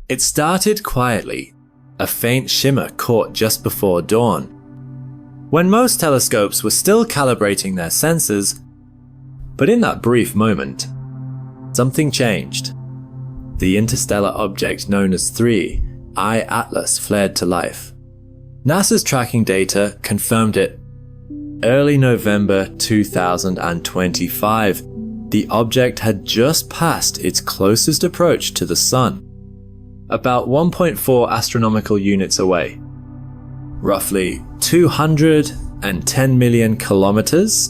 It started quietly, a faint shimmer caught just before dawn. When most telescopes were still calibrating their sensors, but in that brief moment, something changed. The interstellar object known as 3, I Atlas, flared to life. NASA's tracking data confirmed it. Early November 2025, the object had just passed its closest approach to the Sun, about 1.4 astronomical units away, roughly 210 million kilometers,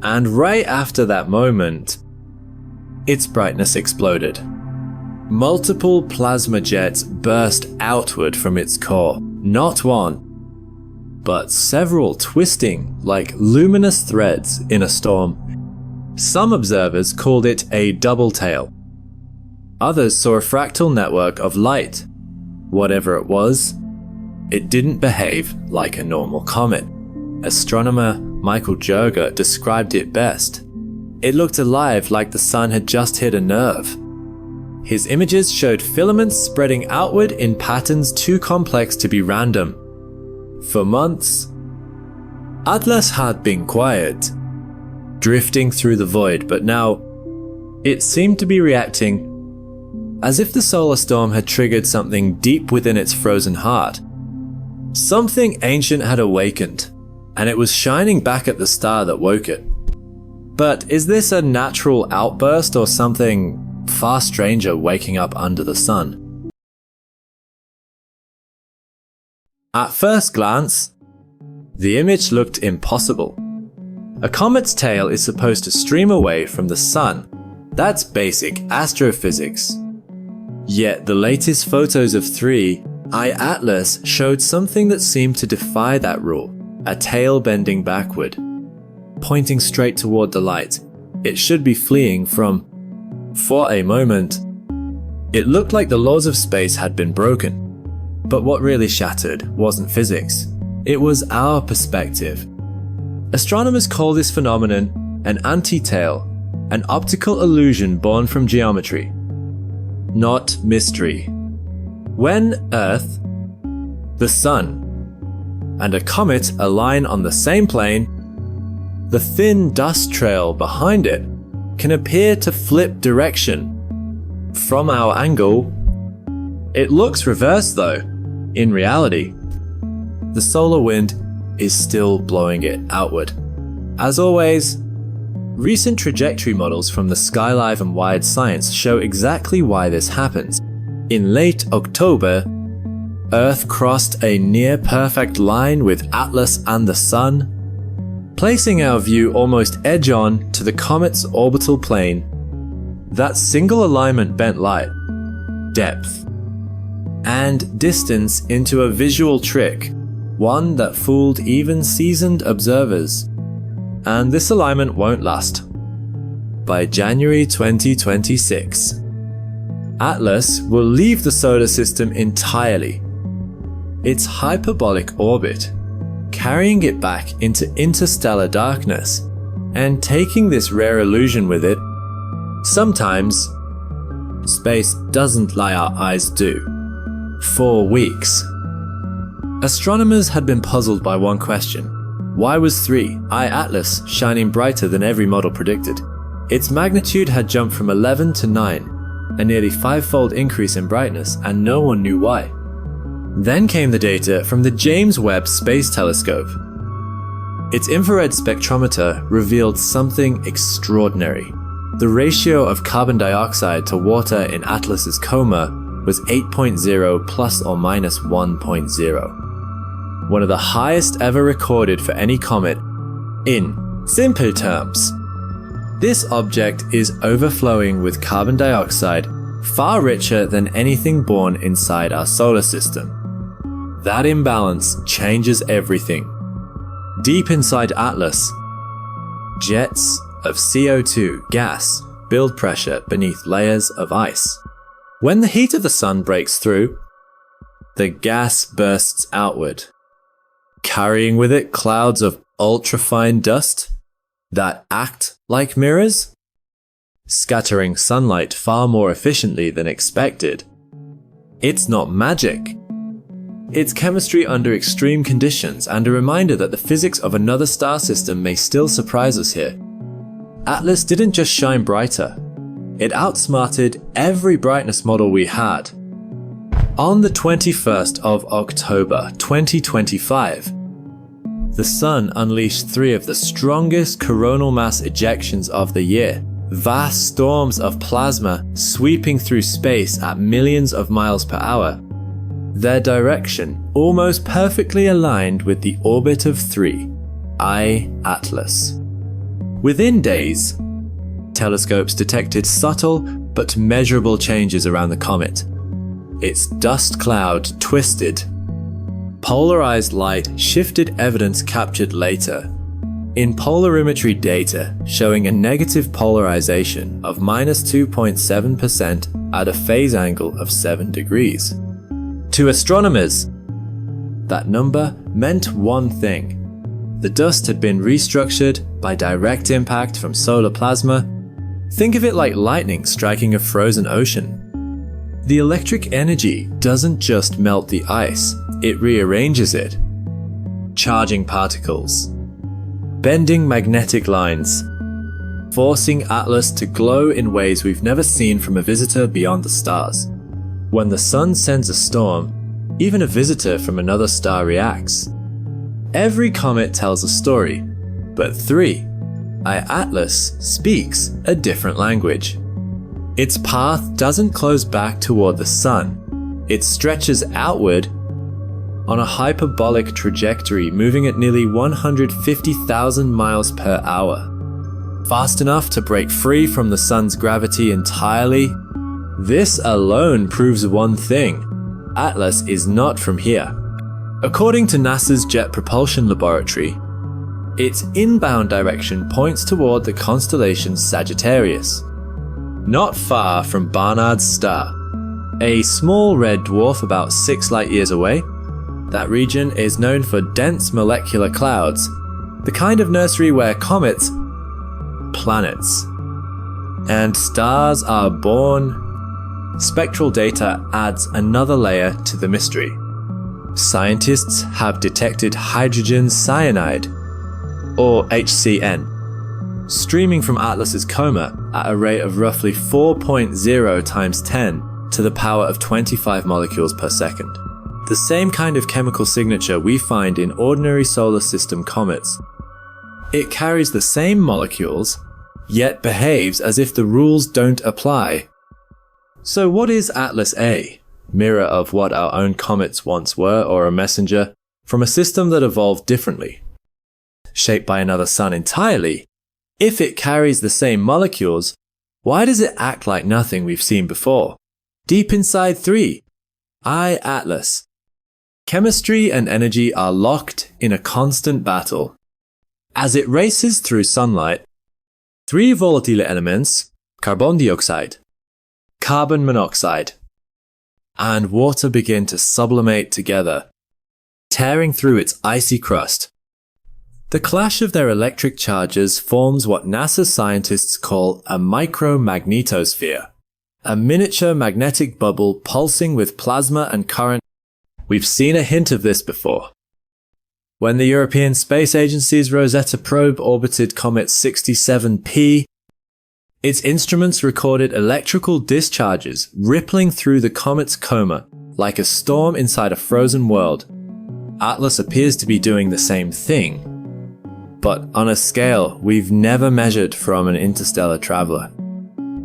and right after that moment, its brightness exploded. Multiple plasma jets burst outward from its core, not one, but several twisting like luminous threads in a storm. Some observers called it a double tail. Others saw a fractal network of light. Whatever it was, it didn't behave like a normal comet. Astronomer Michael Jerger described it best. It looked alive, like the sun had just hit a nerve. His images showed filaments spreading outward in patterns too complex to be random. For months, Atlas had been quiet, drifting through the void, but now it seemed to be reacting as if the solar storm had triggered something deep within its frozen heart. Something ancient had awakened, and it was shining back at the star that woke it. But is this a natural outburst or something far stranger waking up under the sun? At first glance, the image looked impossible. A comet's tail is supposed to stream away from the sun. That's basic astrophysics. Yet the latest photos of 3, I Atlas, showed something that seemed to defy that rule, a tail bending backward, pointing straight toward the light. It should be fleeing from. For a moment, it looked like the laws of space had been broken. But what really shattered wasn't physics, it was our perspective. Astronomers call this phenomenon an anti-tail, an optical illusion born from geometry, not mystery. When Earth, the Sun, and a comet align on the same plane, the thin dust trail behind it can appear to flip direction. From our angle, it looks reversed though. In reality, the solar wind is still blowing it outward. As always, recent trajectory models from the Skylive and Wired Science show exactly why this happens. In late October, Earth crossed a near-perfect line with Atlas and the Sun, placing our view almost edge-on to the comet's orbital plane. That single alignment bent light, depth, and distance into a visual trick, one that fooled even seasoned observers. And this alignment won't last. By January 2026, Atlas will leave the solar system entirely. Its hyperbolic orbit, carrying it back into interstellar darkness, and taking this rare illusion with it. Sometimes, space doesn't lie our eyes do. 4 weeks. Astronomers had been puzzled by one question. Why was 3, I Atlas, shining brighter than every model predicted? Its magnitude had jumped from 11 to 9, a nearly 5-fold increase in brightness, and no one knew why. Then came the data from the James Webb Space Telescope. Its infrared spectrometer revealed something extraordinary. The ratio of carbon dioxide to water in Atlas's coma was 8.0 plus or minus 1.0. One of the highest ever recorded for any comet. In simple terms, this object is overflowing with carbon dioxide, far richer than anything born inside our solar system. That imbalance changes everything. Deep inside Atlas, jets of CO2 gas build pressure beneath layers of ice. When the heat of the sun breaks through, the gas bursts outward, carrying with it clouds of ultrafine dust that act like mirrors, scattering sunlight far more efficiently than expected. It's not magic. It's chemistry under extreme conditions and a reminder that the physics of another star system may still surprise us here. Atlas didn't just shine brighter. It outsmarted every brightness model we had. On the 21st of October 2025, the Sun unleashed 3 of the strongest coronal mass ejections of the year. Vast storms of plasma sweeping through space at millions of miles per hour. Their direction almost perfectly aligned with the orbit of 3, I Atlas. Within days, telescopes detected subtle but measurable changes around the comet. Its dust cloud twisted. Polarized light shifted evidence captured later in polarimetry data showing a negative polarization of -2.7% at a phase angle of 7 degrees. To astronomers, that number meant one thing. The dust had been restructured by direct impact from solar plasma. Think of it like lightning striking a frozen ocean. The electric energy doesn't just melt the ice, it rearranges it. Charging particles, bending magnetic lines, forcing Atlas to glow in ways we've never seen from a visitor beyond the stars. When the Sun sends a storm, even a visitor from another star reacts. Every comet tells a story, but 3, I Atlas speaks a different language. Its path doesn't close back toward the Sun. It stretches outward on a hyperbolic trajectory, moving at nearly 150,000 miles per hour. Fast enough to break free from the Sun's gravity entirely. This alone proves one thing: Atlas is not from here. According to NASA's Jet Propulsion Laboratory, its inbound direction points toward the constellation Sagittarius, not far from Barnard's star, a small red dwarf about 6 light-years away. That region is known for dense molecular clouds, the kind of nursery where comets, planets, and stars are born. Spectral data adds another layer to the mystery. Scientists have detected hydrogen cyanide, or HCN, streaming from Atlas's coma at a rate of roughly 4.0 times 10 to the power of 25 molecules per second. The same kind of chemical signature we find in ordinary solar system comets. It carries the same molecules, yet behaves as if the rules don't apply. So what is Atlas A? Mirror of what our own comets once were, or a messenger from a system that evolved differently? Shaped by another sun entirely? If it carries the same molecules, why does it act like nothing we've seen before? Deep inside 3, I Atlas. Chemistry and energy are locked in a constant battle. As it races through sunlight, 3 volatile elements, carbon dioxide, carbon monoxide, and water begin to sublimate together, tearing through its icy crust. The clash of their electric charges forms what NASA scientists call a micromagnetosphere, a miniature magnetic bubble pulsing with plasma and current. We've seen a hint of this before. When the European Space Agency's Rosetta probe orbited Comet 67P, its instruments recorded electrical discharges rippling through the comet's coma like a storm inside a frozen world. Atlas appears to be doing the same thing, but on a scale we've never measured from an interstellar traveler.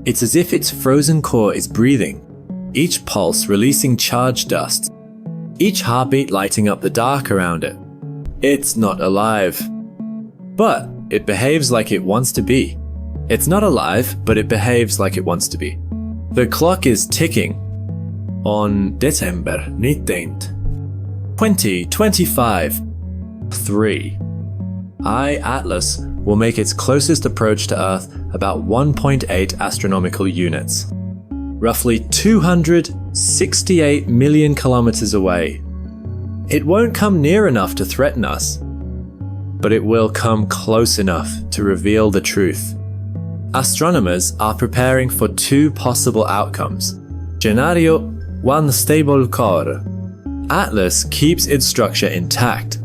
It's as if its frozen core is breathing, each pulse releasing charged dust, each heartbeat lighting up the dark around it. It's not alive, but it behaves like it wants to be. It's not alive, but it behaves like it wants to be. The clock is ticking. On December 19th, 2025, 3, I Atlas will make its closest approach to Earth about 1.8 astronomical units, roughly 268 million kilometers away. It won't come near enough to threaten us, but it will come close enough to reveal the truth. Astronomers are preparing for 2 possible outcomes. Scenario one stable core. Atlas keeps its structure intact,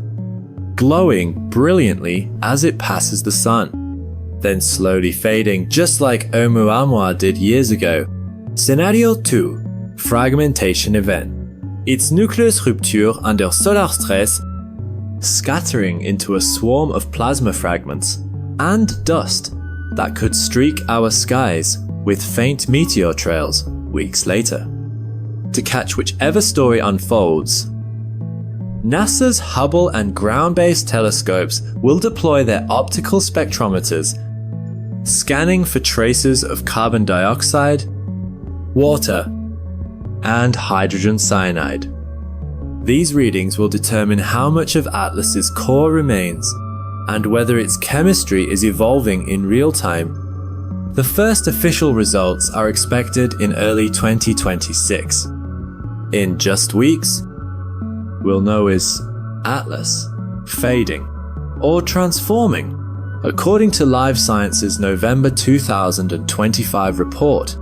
glowing brilliantly as it passes the sun, then slowly fading just like Oumuamua did years ago. Scenario 2. Fragmentation event. Its nucleus rupture under solar stress, scattering into a swarm of plasma fragments and dust that could streak our skies with faint meteor trails weeks later. To catch whichever story unfolds, NASA's Hubble and ground-based telescopes will deploy their optical spectrometers, scanning for traces of carbon dioxide, water, and hydrogen cyanide. These readings will determine how much of Atlas's core remains and whether its chemistry is evolving in real time. The first official results are expected in early 2026. In just weeks, we'll know is Atlas fading or transforming? According to Live Science's November 2025 report,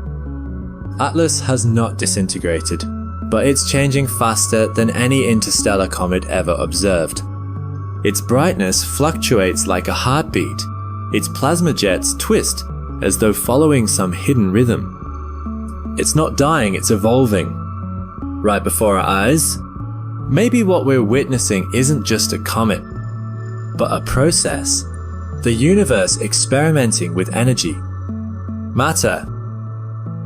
Atlas has not disintegrated, but it's changing faster than any interstellar comet ever observed. Its brightness fluctuates like a heartbeat. Its plasma jets twist as though following some hidden rhythm. It's not dying, it's evolving. Right before our eyes, maybe what we're witnessing isn't just a comet, but a process. The universe experimenting with energy, matter,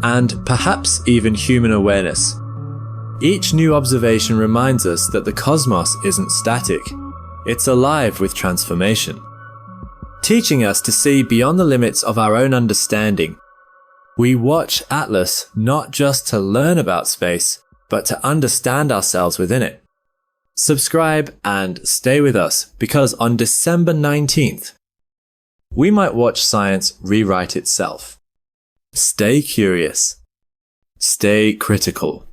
and perhaps even human awareness. Each new observation reminds us that the cosmos isn't static, it's alive with transformation, teaching us to see beyond the limits of our own understanding. We watch Atlas not just to learn about space, but to understand ourselves within it. Subscribe and stay with us, because on December 19th, we might watch science rewrite itself. Stay curious. Stay critical.